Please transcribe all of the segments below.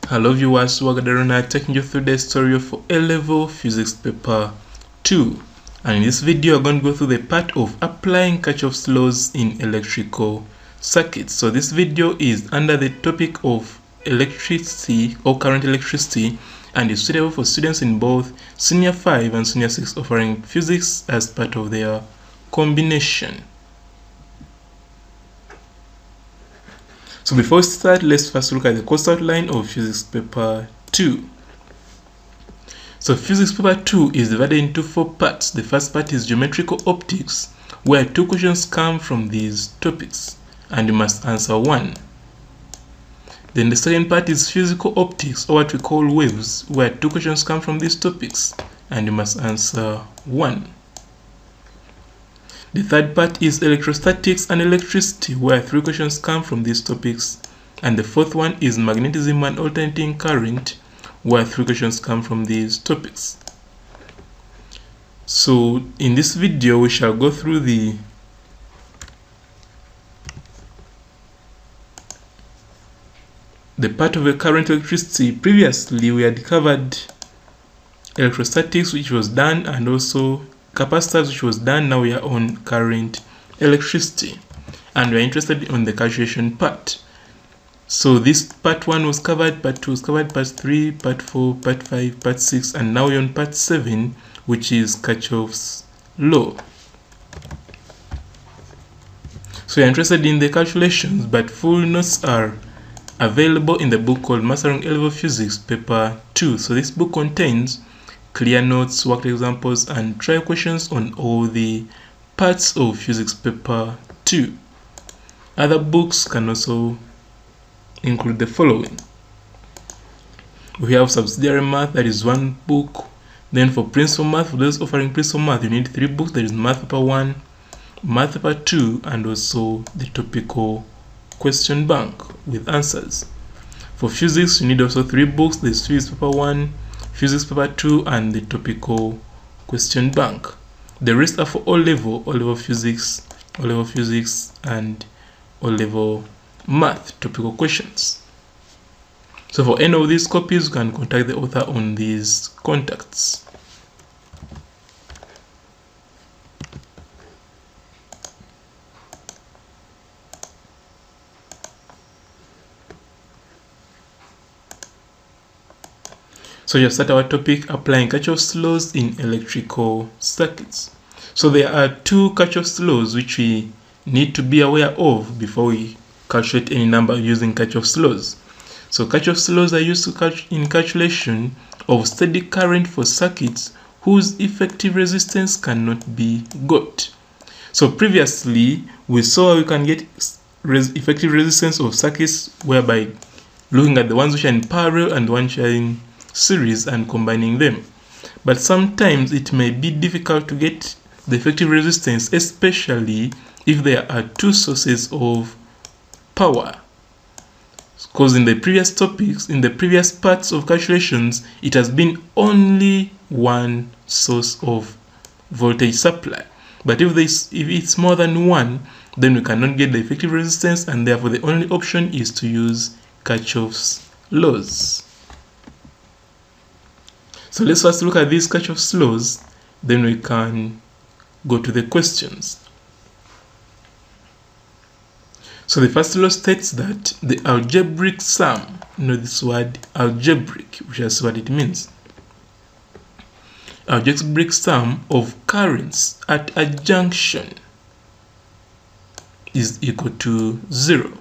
Hello viewers, Wagadarona taking you through the story of A-Level Physics Paper 2. And in this video, I'm going to go through the part of applying Kirchhoff's laws in electrical circuits. So this video is under the topic of electricity or current electricity and is suitable for students in both Senior 5 and Senior 6 offering physics as part of their combination. So before we start, let's first look at the course outline of Physics Paper 2. So Physics Paper 2 is divided into 4 parts. The first part is Geometrical Optics, where 2 questions come from these topics, and you must answer 1. Then the second part is Physical Optics, or what we call waves, where 2 questions come from these topics, and you must answer 1. The third part is Electrostatics and Electricity, where 3 questions come from these topics. And the fourth one is Magnetism and Alternating Current, where 3 questions come from these topics. So in this video, we shall go through the part of the current electricity. Previously, we had covered electrostatics, which was done, and also capacitors, which was done. Now we are on current electricity, and we are interested in the calculation part. So this part 1 was covered, part 2 was covered, part 3, part 4, part 5, part 6, and now we're on part 7, which is Kirchhoff's law. So you're interested in the calculations, but full notes are available in the book called Mastering A-Level Physics Paper 2. So this book contains clear notes, worked examples, and try questions on all the parts of Physics Paper 2. Other books can also include the following. We have Subsidiary Math, that is 1 book. Then for Principal Math, for those offering Principal Math, you need 3 books. There is Math Paper 1, Math Paper 2, and also the Topical Question Bank with answers. For Physics, you need also 3 books. There is Physics Paper 1, Physics Paper 2, and the Topical Question Bank. The rest are for O-Level Physics, and O-Level Math topical questions. So for any of these copies, you can contact the author on these contacts. So just start our topic, applying Kirchhoff's laws in electrical circuits. So there are 2 Kirchhoff's laws which we need to be aware of before we calculate any number using Kirchhoff's laws. So Kirchhoff's laws are used in calculation of steady current for circuits whose effective resistance cannot be got. So previously, we saw we can get effective resistance of circuits whereby looking at the ones which are in parallel and the ones which are in series and combining them. But sometimes it may be difficult to get the effective resistance, especially if there are 2 sources of power. Because in the previous topics, in the previous parts of calculations, it has been only 1 source of voltage supply. But if it's more than 1, then we cannot get the effective resistance, and therefore the only option is to use Kirchhoff's laws. So let's first look at these Kirchhoff's laws, then we can go to the questions. So the first law states that the algebraic sum, this word algebraic, which is what it means. Algebraic sum of currents at a junction is equal to 0.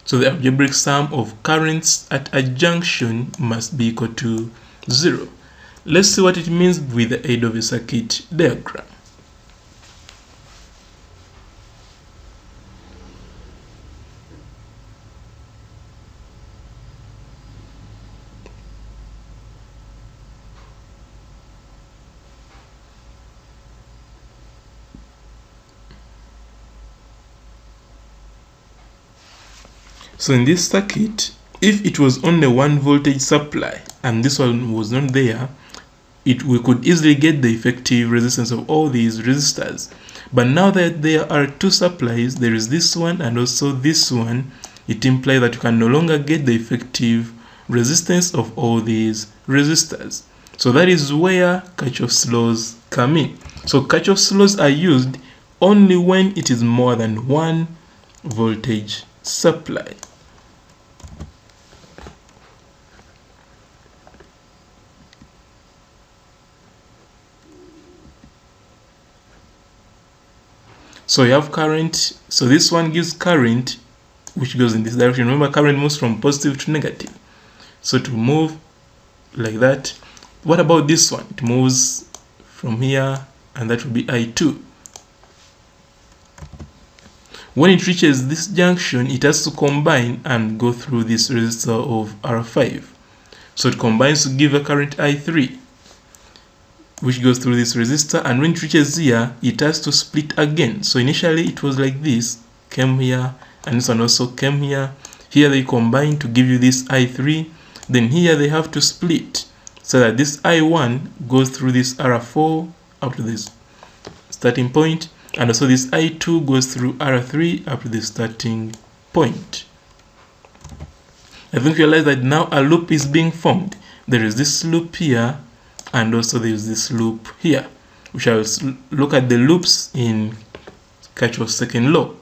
So the algebraic sum of currents at a junction must be equal to 0. Let's see what it means with the aid of a circuit diagram. So in this circuit, if it was only 1 voltage supply and this one was not there, we could easily get the effective resistance of all these resistors. But now that there are 2 supplies, there is this one and also this one, it implies that you can no longer get the effective resistance of all these resistors. So that is where Kirchhoff's laws come in. So Kirchhoff's laws are used only when it is more than one voltage supply. So you have current, so this one gives current which goes in this direction. Remember, current moves from positive to negative. So to move like that, what about this one? It moves from here, and that will be I2. When it reaches this junction, it has to combine and go through this resistor of R5. So it combines to give a current I3, which goes through this resistor, and when it reaches here, it has to split again. So initially it was like this, came here, and this one also came here. Here they combine to give you this I3. Then here they have to split so that this I1 goes through this R4 up to this starting point, and also this I2 goes through R3 up to the starting point. I think you realize that now a loop is being formed. There is this loop here, and also there is this loop here. We shall look at the loops in Kirchhoff's second law.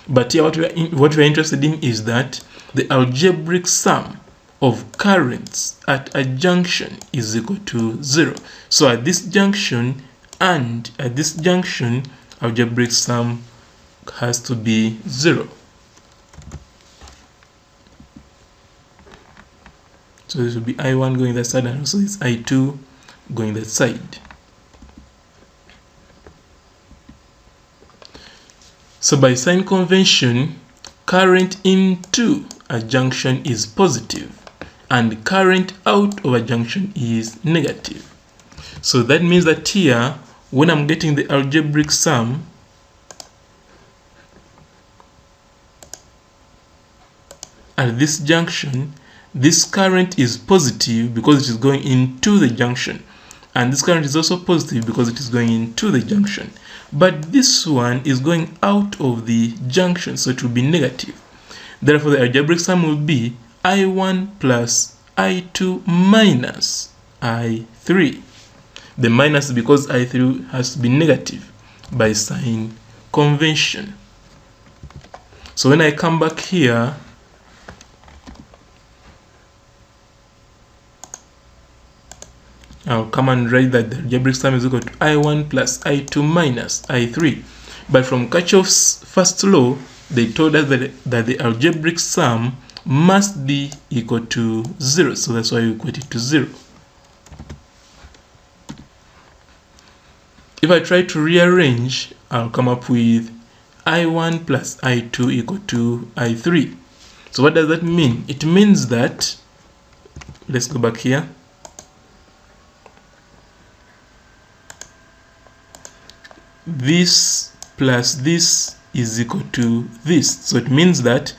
But here what we are interested in is that the algebraic sum of currents at a junction is equal to 0. So at this junction and at this junction, algebraic sum has to be 0. So this will be I1 going that side, and also this I2 going that side. So by sign convention, current into a junction is positive and current out of a junction is negative. So that means that here, when I'm getting the algebraic sum, at this junction, this current is positive because it is going into the junction, and this current is also positive because it is going into the junction. But this one is going out of the junction, so it will be negative. Therefore, the algebraic sum will be I1 plus I2 minus I3. The minus because I3 has to be negative by sign convention. So when I come back here, I'll come and write that the algebraic sum is equal to I1 plus I2 minus I3. But from Kirchhoff's first law, they told us that the algebraic sum must be equal to 0. So that's why we equate it to 0. If I try to rearrange, I'll come up with I1 plus I2 equal to I3. So what does that mean? It means that, let's go back here. This plus this is equal to this. So it means that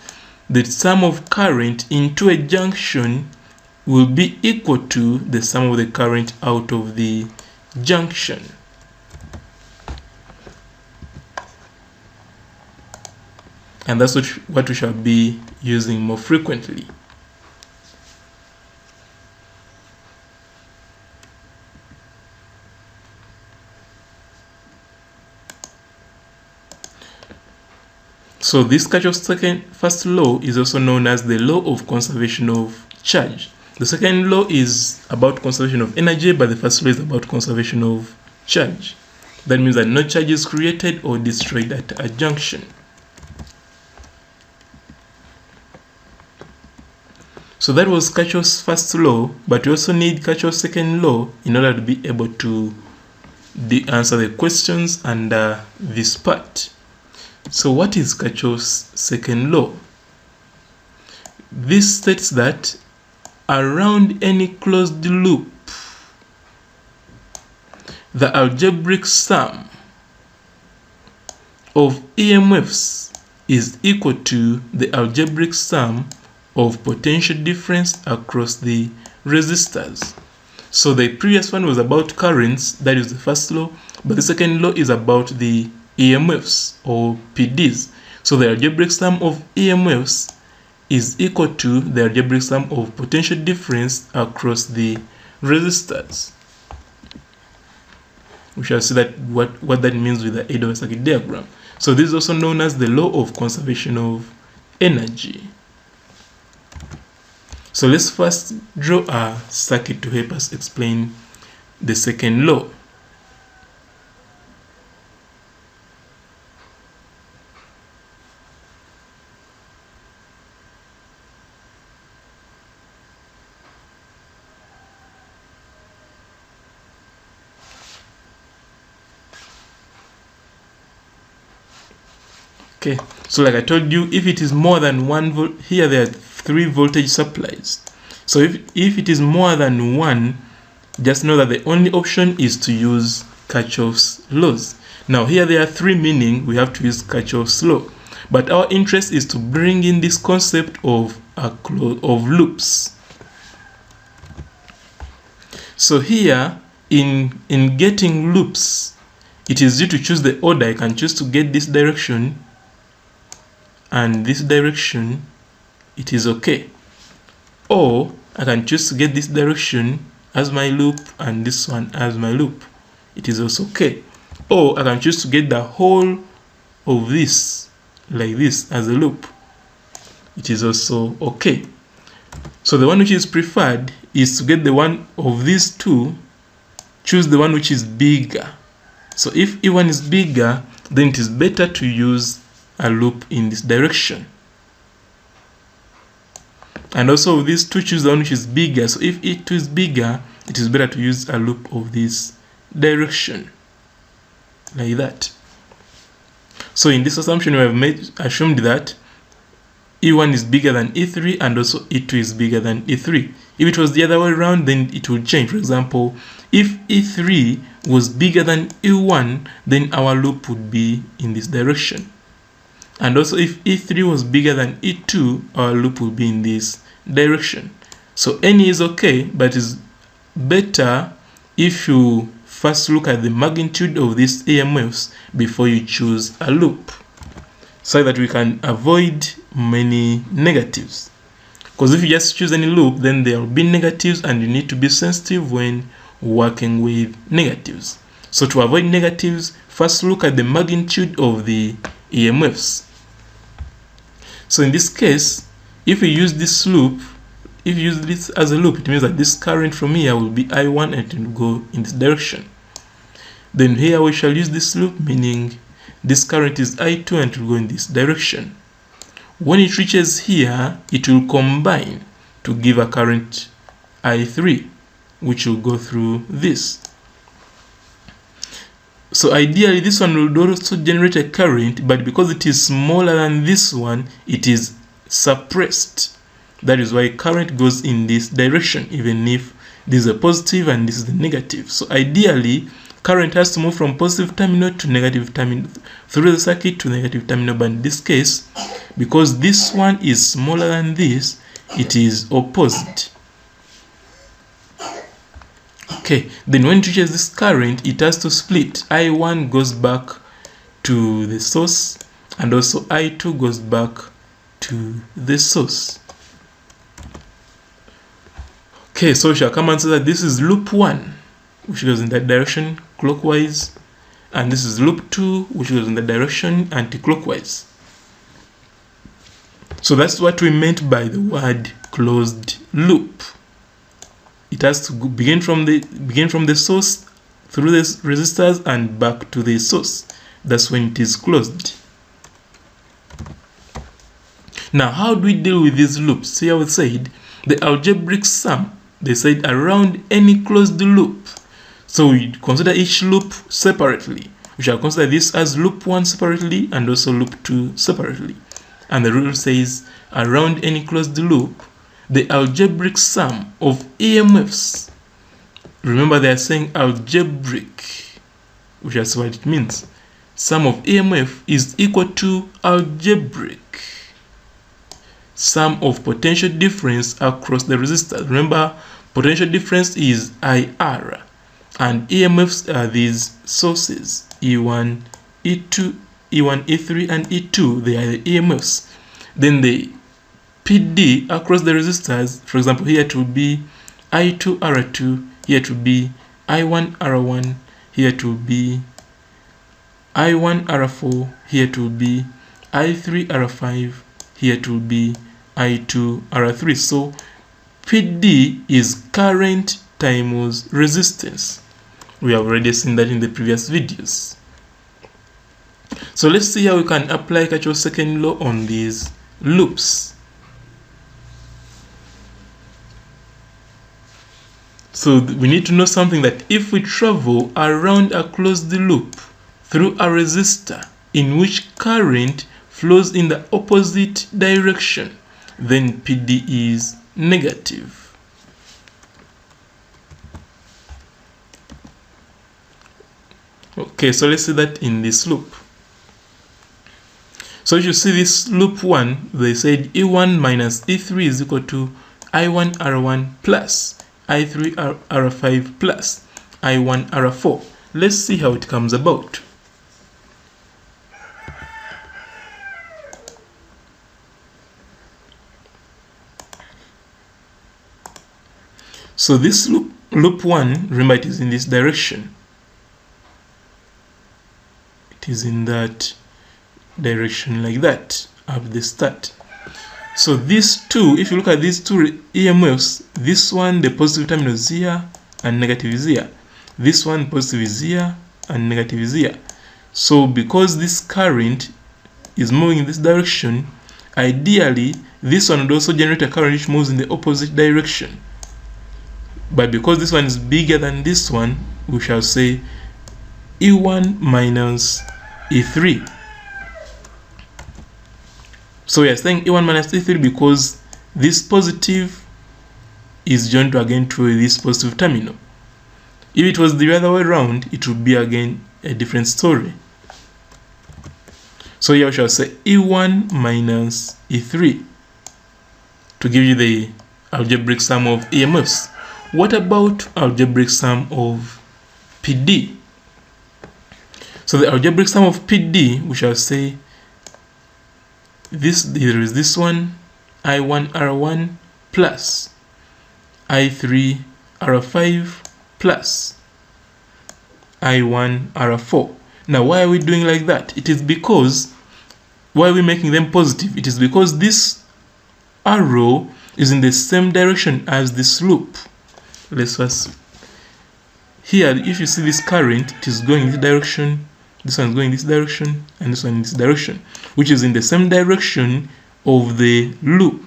the sum of current into a junction will be equal to the sum of the current out of the junction. And that's what we shall be using more frequently. So this Kirchhoff's first law is also known as the law of conservation of charge. The second law is about conservation of energy, but the first law is about conservation of charge. That means that no charge is created or destroyed at a junction. So that was Kirchhoff's first law, but we also need Kirchhoff's second law in order to be able to answer the questions under this part. So what is Kirchhoff's second law? This states that around any closed loop, the algebraic sum of E.M.Fs is equal to the algebraic sum of potential difference across the resistors. So the previous one was about currents, that is the first law, but the second law is about the E.M.Fs or PDs. So the algebraic sum of E.M.Fs is equal to the algebraic sum of potential difference across the resistors. We shall see that what that means with the aid of a circuit diagram. So this is also known as the law of conservation of energy. So let's first draw a circuit to help us explain the second law. Okay, so like I told you, if it is more than 1 volt, here there are 3 voltage supplies. So if it is more than 1, just know that the only option is to use Kirchhoff's laws. Now here there are 3, meaning we have to use Kirchhoff's law. But our interest is to bring in this concept of loops. So here in getting loops, it is due to choose the order. I can choose to get this direction and this direction, it is okay. Or I can choose to get this direction as my loop and this one as my loop, it is also okay. Or I can choose to get the whole of this like this as a loop, it is also okay. So the one which is preferred is to get the one of these two, choose the one which is bigger. So if E1 is bigger, then it is better to use a loop in this direction. And also with these two, choose the one which is bigger. So if E2 is bigger, it is better to use a loop of this direction, like that. So in this assumption, we have assumed that E1 is bigger than E3 and also E2 is bigger than E3. If it was the other way around, then it would change. For example, if E3 was bigger than E1, then our loop would be in this direction. And also if E3 was bigger than E2, our loop will be in this direction. So any is okay, but it's better if you first look at the magnitude of these EMFs before you choose a loop, so that we can avoid many negatives. Because if you just choose any loop, then there will be negatives and you need to be sensitive when working with negatives. So to avoid negatives, first look at the magnitude of the EMFs. So in this case, if we use this loop, if you use this as a loop, it means that this current from here will be I1 and it will go in this direction. Then here we shall use this loop, meaning this current is I2 and it will go in this direction. When it reaches here, it will combine to give a current I3, which will go through this. So ideally this one will also generate a current, but because it is smaller than this one, it is suppressed. That is why current goes in this direction, even if this is a positive and this is the negative. So ideally, current has to move from positive terminal to negative terminal through the circuit to negative terminal, but in this case, because this one is smaller than this, it is opposite. Okay, then when it reaches this current, it has to split. I1 goes back to the source and also I2 goes back to the source. Okay, so we shall come and say that this is loop 1, which goes in that direction clockwise, and this is loop 2, which goes in the direction anti-clockwise. So that's what we meant by the word closed loop. It has to begin from the source through the resistors and back to the source. That's when it is closed. Now, how do we deal with these loops? Here we said the algebraic sum. They said around any closed loop. So we consider each loop separately. We shall consider this as loop 1 separately and also loop 2 separately. And the rule says around any closed loop, the algebraic sum of EMFs. Remember, they are saying algebraic, which is what it means. Sum of EMF is equal to algebraic sum of potential difference across the resistors. Remember, potential difference is IR, and EMFs are these sources, E1, E2, E1, E3, and E2. They are the EMFs. Then the PD across the resistors. For example, here it will be I2 R2, here it will be I1 R1, here it will be I1 R4, here it will be I3 R5, here it will be I2 R3. So PD is current times resistance. We have already seen that in the previous videos. So let's see how we can apply Kirchhoff's second law on these loops. So we need to know something, that if we travel around a closed loop through a resistor in which current flows in the opposite direction, then PD is negative. Okay, so let's see that in this loop. So if you see this loop 1, they said E1 minus E3 is equal to I1 R1 plus I3 R5 plus I1 R4. Let's see how it comes about. So this loop 1, remember, it is in this direction. It is in that direction like that at the start. So these two, if you look at these two EMFs, this one, the positive terminal is here and negative is here. This one, positive is here and negative is here. So because this current is moving in this direction, ideally this one would also generate a current which moves in the opposite direction. But because this one is bigger than this one, we shall say E1 minus E3. So we are saying E1 minus E3 because this positive is joined again to this positive terminal. If it was the other way around, it would be again a different story. So here we shall say E1 minus E3 to give you the algebraic sum of EMFs. What about algebraic sum of PD? So the algebraic sum of PD, we shall say there is this one, I1 R1 plus I3 R5 plus I1 R4. Now why are we doing like that? It is because, why are we making them positive? It is because this arrow is in the same direction as this loop. Let's first, here if you see this current, it is going in this direction, this one is going in this direction, and this one in this direction, which is in the same direction of the loop.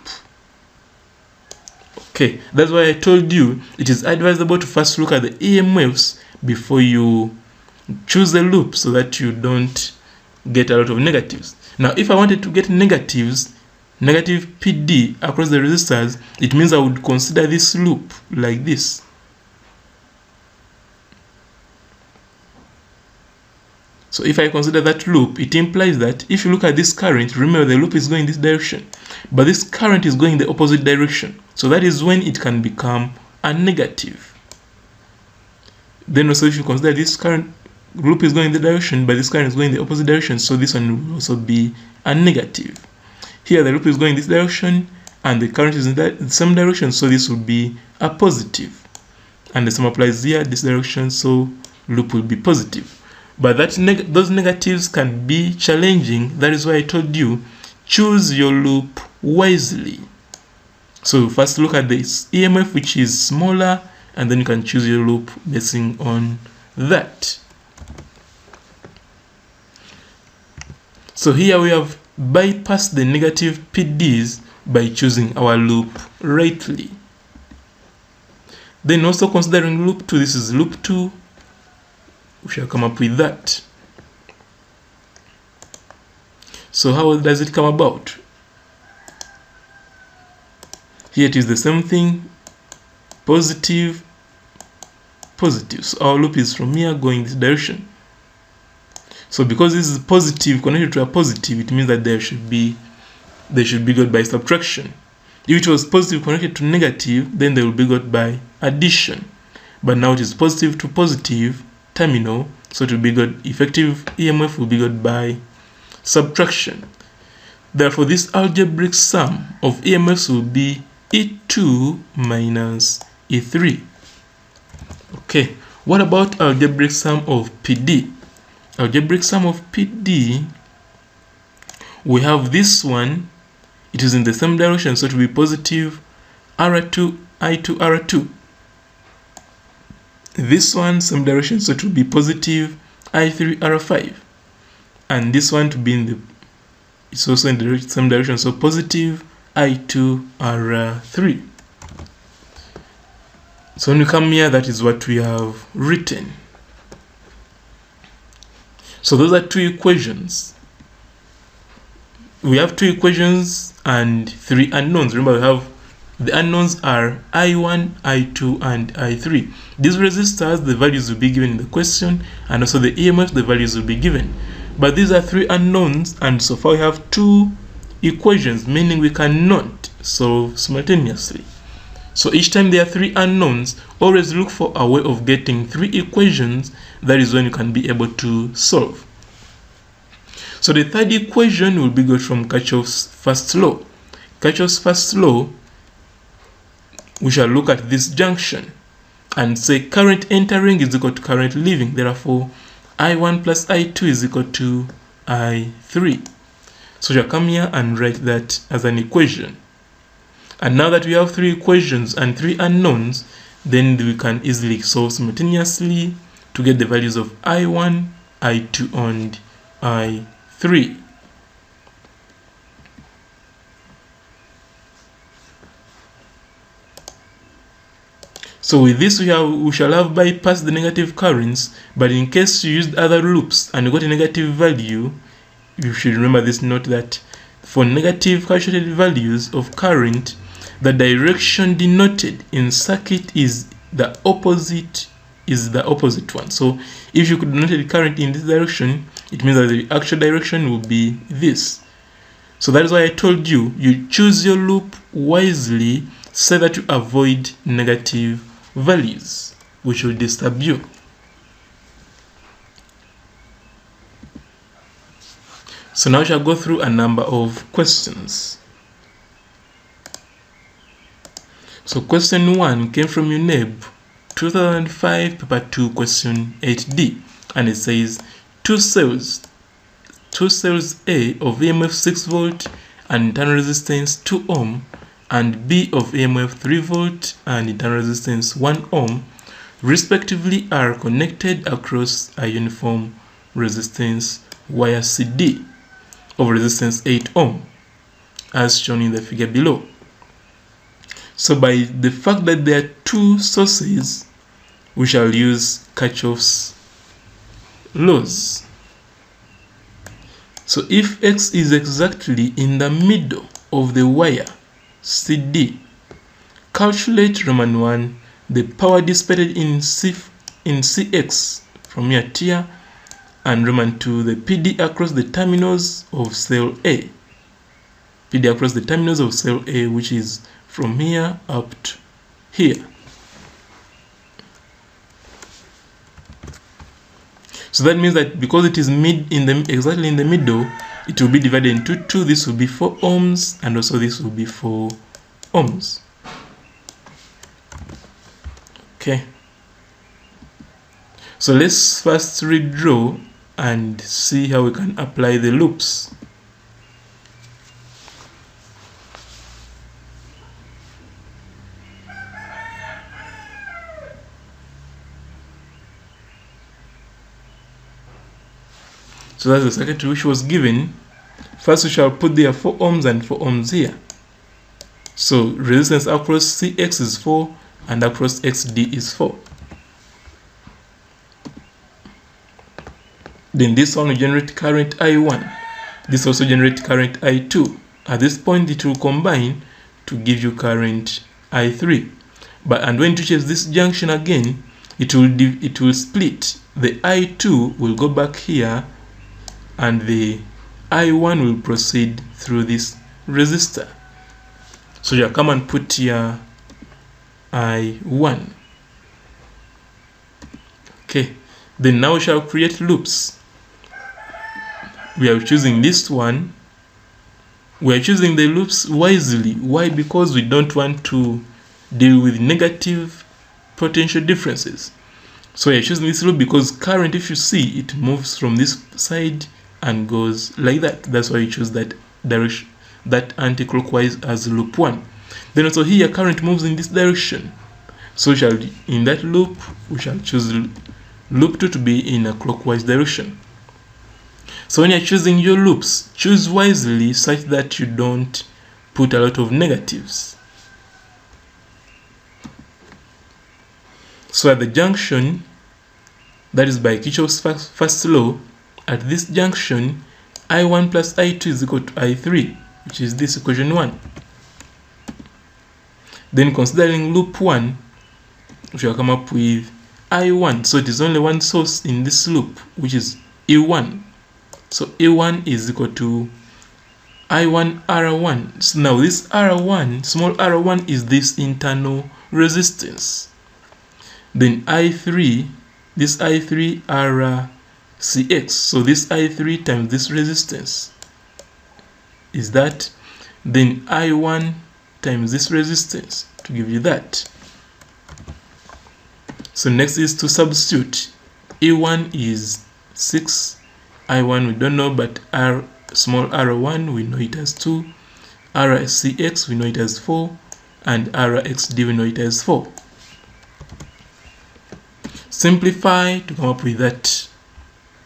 Okay, that's why I told you it is advisable to first look at the EMFs before you choose the loop, so that you don't get a lot of negatives. Now if I wanted to get negatives, negative PD across the resistors, it means I would consider this loop like this. So if I consider that loop, it implies that if you look at this current, remember the loop is going this direction, but this current is going the opposite direction. So that is when it can become a negative. Then also if you consider this current loop is going the direction, but this current is going the opposite direction, so this one will also be a negative. Here the loop is going this direction and the current is in the same direction, so this will be a positive. And the same applies here, this direction, so loop will be positive. But those negatives can be challenging. That is why I told you, choose your loop wisely. So first look at this EMF, which is smaller, and then you can choose your loop basing on that. So here we have bypassed the negative PDs by choosing our loop rightly. Then also considering loop 2, this is loop 2, we shall come up with that. So how does it come about? Here it is the same thing, positive, positive. So our loop is from here going this direction. So because this is positive connected to a positive, it means that they should be got by subtraction. If it was positive connected to negative, then they will be got by addition. But now it is positive to positive terminal, so it will be got, effective EMF will be got by subtraction. Therefore, this algebraic sum of EMFs will be E2 minus E3. Okay, what about algebraic sum of PD? Algebraic sum of PD, we have this one, it is in the same direction, so it will be positive R2, I2, R2. This one, same direction, so it will be positive I3, R5. And this one to be in the, it's also in the same direction, so positive I2, R3. So when you come here, that is what we have written. So those are two equations. We have two equations and three unknowns. Remember, we have the unknowns are I1, I2, and I3. These resistors, the values will be given in the question, and also the EMF, the values will be given. But these are three unknowns, and so far we have two equations, meaning we cannot solve simultaneously. So each time there are three unknowns, always look for a way of getting three equations. That is when you can be able to solve. So the third equation will be got from Kirchhoff's first law. Kirchhoff's first law, we shall look at this junction and say current entering is equal to current leaving. Therefore, I1 plus I2 is equal to I3. So we shall come here and write that as an equation. And now that we have three equations and three unknowns, then we can easily solve simultaneously to get the values of I1, I2, and I3. So with this, we shall have bypassed the negative currents, but in case you used other loops and you got a negative value, you should remember this note that for negative calculated values of current, the direction denoted in circuit is the opposite one. So if you could denote the current in this direction, it means that the actual direction will be this. So that is why I told you, you choose your loop wisely so that you avoid negative values which will disturb you. So now we shall go through a number of questions. So question 1 came from UNEB 2005 paper 2 question 8D, and it says two cells A of EMF 6 volt and internal resistance 2 ohm and B of EMF 3 volt and internal resistance 1 ohm respectively are connected across a uniform resistance wire CD of resistance 8 ohm as shown in the figure below. So by the fact that there are two sources, we shall use Kirchhoff's laws. So if X is exactly in the middle of the wire CD, calculate Roman 1 the power dissipated in CX from here to here, and Roman 2 the PD across the terminals of cell A. PD across the terminals of cell A, which is from here up to here. So that means that because it is exactly in the middle, it will be divided into two. This will be 4 ohms and also this will be 4 ohms. Okay. So let's first redraw and see how we can apply the loops. So that's the circuit which was given. First we shall put there 4 ohms and 4 ohms here. So resistance across CX is 4 and across XD is 4. Then this one will generate current I1. This also generates current I2. At this point it will combine to give you current I3. And when it reaches this junction again, it will split. The I2 will go back here and the I1 will proceed through this resistor. So you come and put here I1. Okay, then now we shall create loops. We are choosing this one We're choosing the loops wisely. Why? Because we don't want to deal with negative potential differences. So we're choosing this loop because current, if you see, it moves from this side and goes like that. That's why we choose that direction, that anti-clockwise as loop 1. Then also here, current moves in this direction. So in that loop, we shall choose loop 2 to be in a clockwise direction. So when you're choosing your loops, choose wisely such that you don't put a lot of negatives. So at the junction, that is by Kirchhoff's first law, at this junction, I1 plus I2 is equal to I3, which is this equation 1. Then considering loop 1, we shall come up with I1. So it is only one source in this loop, which is E1. So E1 is equal to I1 R1. So now this R1, small r1, is this internal resistance. Then I3, this I3 RCX. So this I3 times this resistance is that. Then I1 times this resistance to give you that. So next is to substitute. E1 is 6. I1 we don't know, but small r1 we know it as 2. RCX we know it as 4. And RXD we know it as 4. Simplify to come up with that.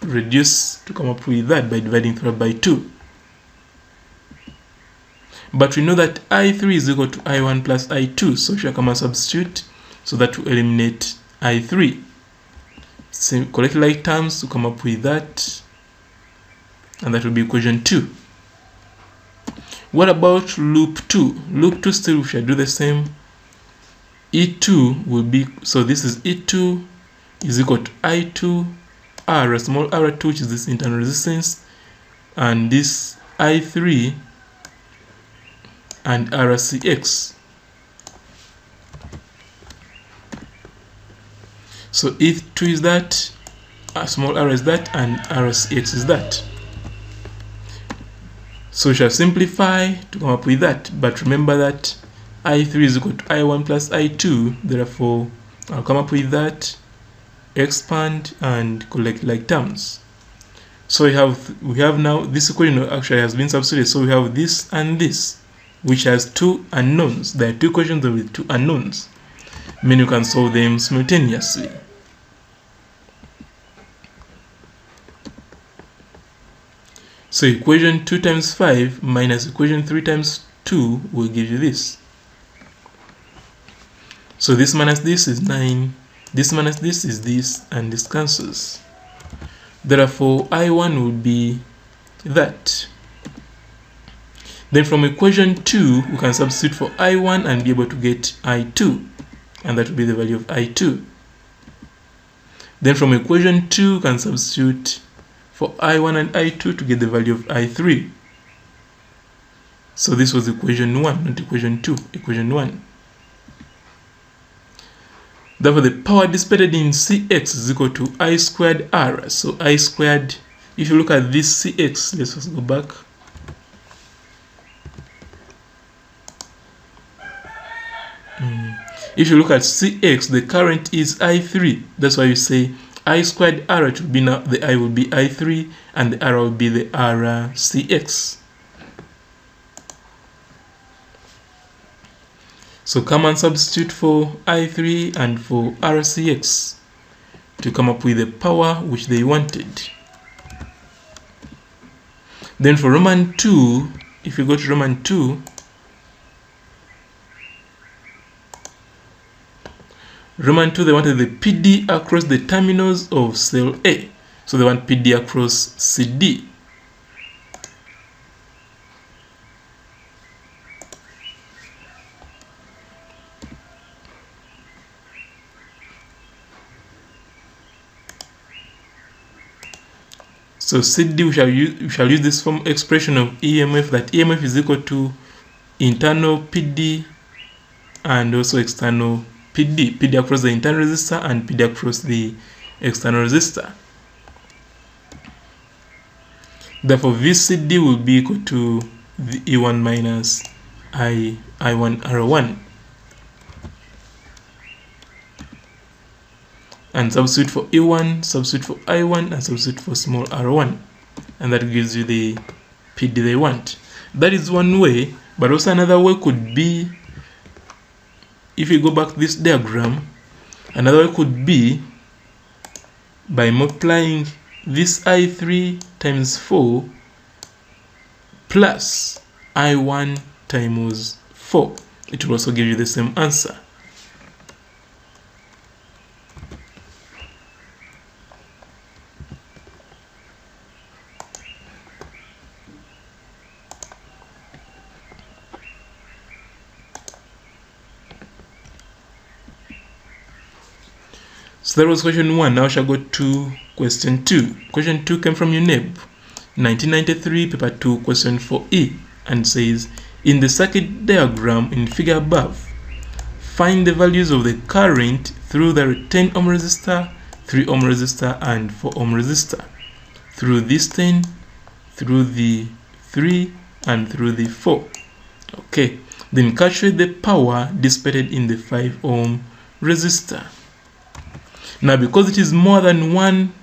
Reduce to come up with that by dividing through by 2. But we know that I3 is equal to I1 plus I2. So we shall come and substitute so that we eliminate I3. Collect like terms to come up with that. And that will be equation 2. What about loop 2? Loop 2 still we shall do the same. E2 will be, so this is E2 is equal to I2 R, small r2, which is this internal resistance, and this I3 and RCX. So E2 is that, small r is that, and RCX is that. So we shall simplify to come up with that, but remember that I3 is equal to I1 plus I2, therefore I'll come up with that, expand and collect like terms. So we have now this equation actually has been substituted, so we have this and this, which has two unknowns. There are two equations with two unknowns, meaning you can solve them simultaneously. So equation 2 times 5 minus equation 3 times 2 will give you this. So this minus this is 9, this minus this is this, and this cancels. Therefore, I1 will be that. Then from equation 2, we can substitute for I1 and be able to get I2, and that will be the value of I2. Then from equation 2, we can substitute for I1 and I2 to get the value of I3. So this was equation 1, not equation 2, equation 1. Therefore, the power dissipated in Cx is equal to I squared R. So I squared, if you look at this Cx, let's just go back. If you look at Cx, the current is I3. That's why you say I squared R, it will be now, the I will be I3 and the R will be the RCX. So come and substitute for I3 and for RCX to come up with the power which they wanted. Then for Roman 2, if you go to Roman 2, they wanted the PD across the terminals of cell A. So they want PD across CD. So CD, we shall use this form expression of E.M.F, that E.M.F is equal to internal PD and also external PD. PD across the internal resistor and PD across the external resistor. Therefore, VCD will be equal to the E1 minus I1 R1 and substitute for E1, substitute for I1, and substitute for small r1, and that gives you the PD they want. That is one way, but also another way could be, if you go back to this diagram, another way could be by multiplying this I3 times 4 plus I1 times 4. It will also give you the same answer. So that was question 1. Now I shall go to question 2. Question 2 came from UNEB 1993, paper 2, question 4E, and says, in the circuit diagram in figure above, find the values of the current through the 10 ohm resistor, 3 ohm resistor, and 4 ohm resistor, through this 10, through the 3, and through the 4. Okay, then calculate the power dissipated in the 5 ohm resistor. Now, because it is more than one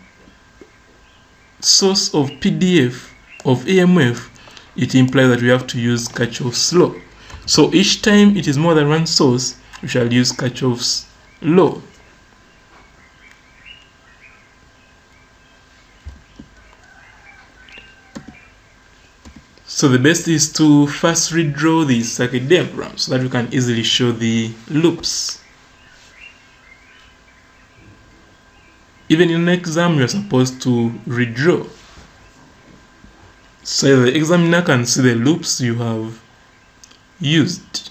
source of PDF of E.M.F, it implies that we have to use Kirchhoff's law. So each time it is more than one source, we shall use Kirchhoff's law. So the best is to first redraw the circuit diagram so that we can easily show the loops. Even in an exam, you are supposed to redraw, so the examiner can see the loops you have used.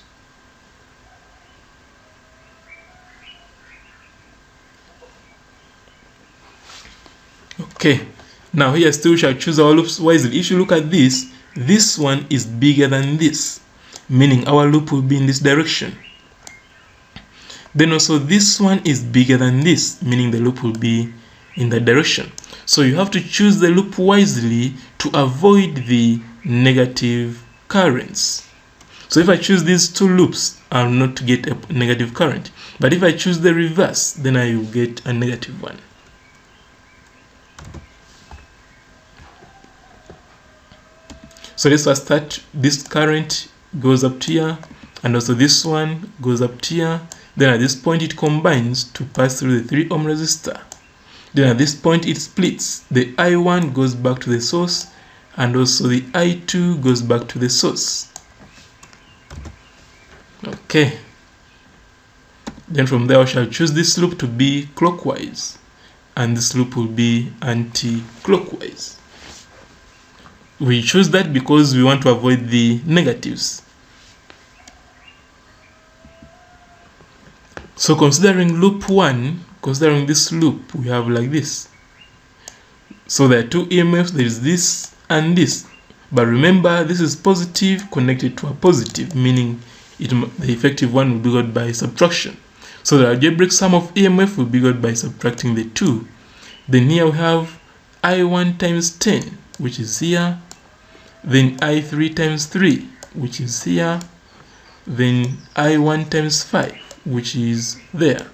Okay, now here still we shall choose our loops wisely. If you look at this, this one is bigger than this, meaning our loop will be in this direction. Then also this one is bigger than this, meaning the loop will be in that direction. So you have to choose the loop wisely to avoid the negative currents. So if I choose these two loops, I'll not get a negative current. But if I choose the reverse, then I will get a negative one. So let's first start. This current goes up to here, and also this one goes up to here. Then at this point it combines to pass through the 3 ohm resistor. Then at this point it splits. The I1 goes back to the source, and also the I2 goes back to the source. Okay. Then from there I shall choose this loop to be clockwise, and this loop will be anti-clockwise. We choose that because we want to avoid the negatives. So considering loop 1, considering this loop, we have like this. So there are two EMFs, there is this and this. But remember, this is positive connected to a positive, meaning the effective one will be got by subtraction. So the algebraic sum of EMF will be got by subtracting the 2. Then here we have I1 times 10, which is here. Then I3 times 3, which is here. Then I1 times 5, which is there.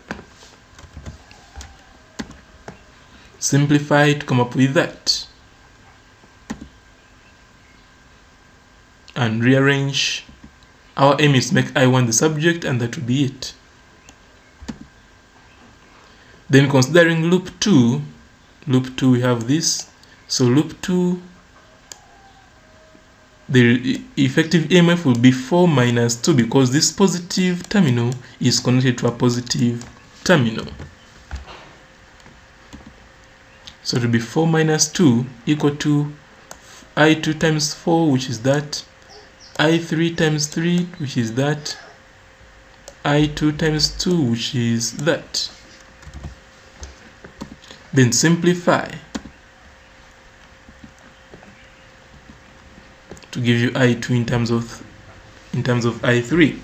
Simplify to come up with that. And rearrange. Our aim is to make I1 the subject, and that will be it. Then considering loop 2 we have this. So loop 2, the effective EMF will be 4 minus 2 because this positive terminal is connected to a positive terminal. So it will be 4 minus 2 equal to I2 times 4, which is that, I3 times 3, which is that, I2 times 2, which is that. Then simplify to give you I2 in terms of I3.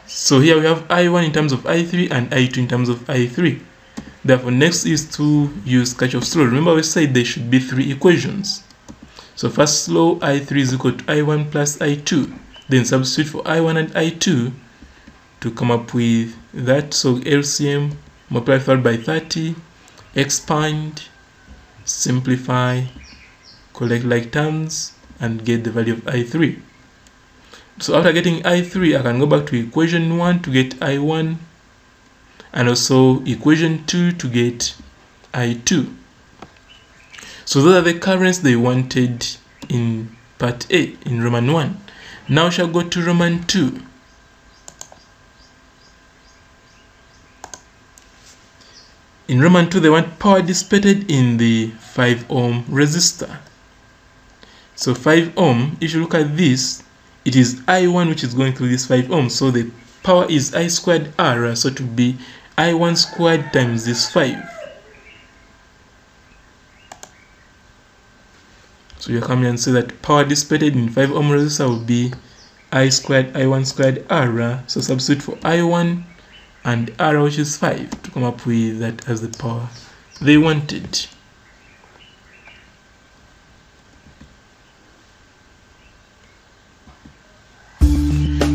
So here we have I1 in terms of I3 and I2 in terms of I3. Therefore, next is to use Kirchhoff's law. Remember we said there should be 3 equations. So first law, I3 is equal to I1 plus I2. Then substitute for I1 and I2 to come up with that. So LCM, multiply followed by 30, expand, simplify, collect like terms, and get the value of I3. So after getting I3, I can go back to equation 1 to get I1, and also equation 2 to get I2. So those are the currents they wanted in part A, in Roman 1. Now shall go to Roman 2. In Roman 2, they want power dissipated in the 5 ohm resistor. So 5 ohm, if you look at this, it is I1 which is going through this 5 ohm. So the power is I squared R, so to be I1 squared times this 5. So you come here and say that power dissipated in 5 ohm resistor will be I squared I1 squared R. So substitute for I1 and R, which is 5, to come up with that as the power they wanted.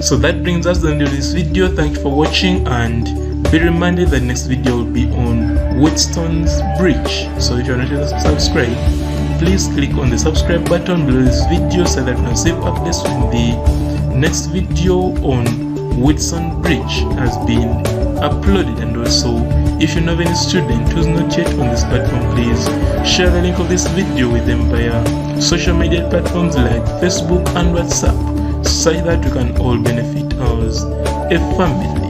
So that brings us to the end of this video. Thank you for watching, and be reminded that next video will be on Wheatstone's bridge. So if you are not yet subscribed, please click on the subscribe button below this video so that you can receive updates when the next video on Wheatstone bridge has been uploaded. And also, if you know of any student who's not yet on this platform, please share the link of this video with them via social media platforms like Facebook and WhatsApp, so that we can all benefit as a family.